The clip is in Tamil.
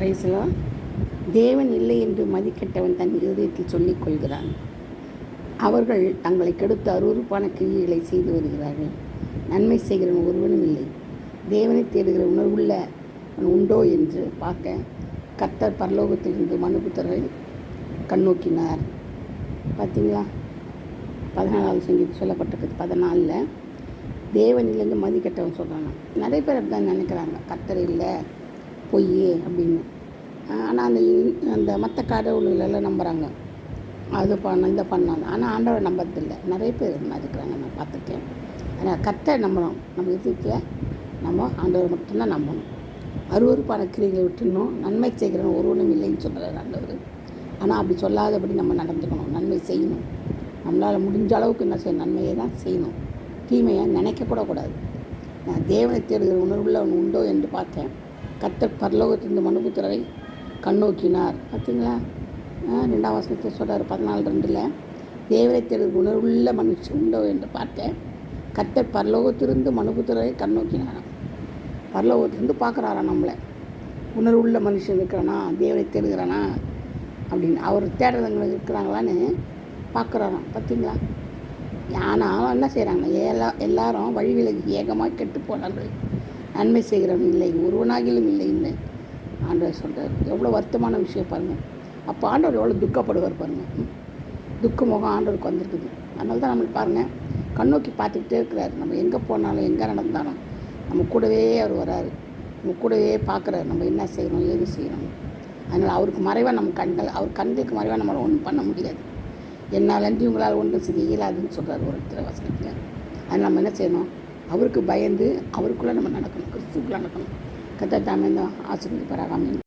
பிரைஸ்லாம் தேவன் இல்லை என்று மதிக்கெட்டவன் தன் இருதயத்தில் சொல்லிக் கொள்கிறான். அவர்கள் தங்களை கெடுத்து அருவருப்பான கிரியைகளை செய்து வருகிறார்கள். நன்மை செய்கிறவன் ஒருவனும் இல்லை. தேவனை தேடுகிற உணர்வுள்ள உண்டோ என்று பார்க்க கர்த்தர் பரலோகத்திலிருந்து மனுபுத்திரரை கண்ணோக்கினார். பார்த்தீங்களா? 14வது சங்கீதம் சொல்லப்பட்டிருக்கு. 14 தேவன் இல்லைங்க மதிக்கெட்டவன் சொல்கிறாங்க. நிறைய பேர் அப்படி தான் நினைக்கிறாங்க, கர்த்தர் இல்லை, பொய் அப்படின்னு. ஆனால் அந்த மற்ற கடவுள்களெல்லாம் நம்புகிறாங்க, அது பண்ண இதை பண்ணாங்க. ஆனால் ஆண்டவரை நம்புறதில்லை. நிறைய பேர் இது மாதிரி இருக்கிறாங்க, நான் பார்த்துருக்கேன். ஆனால் கர்த்தர் நம்பணும். நம்ம விஷயத்தில் நம்ம ஆண்டவர் மட்டும்தான் நம்பணும். அருவருப்பான கிரியைகளை விட்டுணும். நன்மை செய்கிறவன் ஒருவனும் இல்லைன்னு சொல்கிறார் ஆண்டவர். ஆனால் அப்படி சொல்லாதபடி நம்ம நடந்துக்கணும். நன்மை செய்யணும். நம்மளால் முடிஞ்ச அளவுக்கு என்ன செய்யணும்? நன்மையை தான் செய்யணும். தீமையை நினைக்கக்கூடக்கூடாது. நான் தேவனை தேடுகிற உணர்வுள்ள அவன் உண்டோ என்று பார்த்தேன். கர்த்தர் பரலோகத்திலிருந்து மனுபுத்திரரை கண்ணோக்கினார். பார்த்தீங்களா? 2ஆம் வசனத்தை சொல்கிறார். 14:2 தேவனை தேடுகிற உணர்வுள்ள மனுஷன் உண்டோ என்று பார்த்தேன். கர்த்தர் பரலோகத்திலிருந்து மனுபுத்திரரை கண்ணோக்கினாராம். பரலோகத்திலிருந்து பார்க்குறாராம் நம்மளை. உணர்வுள்ள மனுஷன் இருக்கிறானா, தேவனை தேடுகிறானா அப்படின்னு. அவர் தேடுறவங்க இருக்கிறாங்களான்னு பார்க்குறாராம். பார்த்தீங்களா? ஆனால் என்ன செய்கிறாங்க? எல்லாரும் வழி விலகி ஏகமாக கெட்டு போனார்கள். நன்மை செய்கிறவன் இல்லை, ஒருவனாகிலும் இல்லைன்னு ஆண்டவர் சொல்கிறார். எவ்வளோ வருத்தமான விஷயம் பாருங்கள். அப்போ ஆண்டவர் எவ்வளோ துக்கப்படுவார் பாருங்கள். துக்க முகம் ஆண்டவருக்கு வந்திருக்குது. அதனால தான் நம்மளுக்கு பாருங்கள், கண்ணோக்கி பார்த்துக்கிட்டே இருக்கிறார். நம்ம எங்கே போனாலும் எங்கே நடந்தாலும் நம்ம கூடவே அவர் வராரு. நம்ம கூடவே பார்க்குறாரு, நம்ம என்ன செய்கிறோம், ஏது செய்கிறோம். அதனால் அவருக்கு மறைவாக நம்ம கண்கள், அவர் கண்களுக்கு மறைவாக நம்மளை ஒன்றும் பண்ண முடியாது. என்னாலன்றி உங்களால் ஒன்றும் செய்ய இயலாதுன்னு சொல்கிறார் ஒரு இடத்துல வசனத்தில். அதில் நம்ம என்ன செய்யணும்? அவருக்கு பயந்து அவருக்குள்ளே நம்ம நடக்கணும், கிறிஸ்துக்குள்ளே நடக்கணும். கர்த்தர் தாமே ஆசீர்வதிப்பாராக. ஆமென்.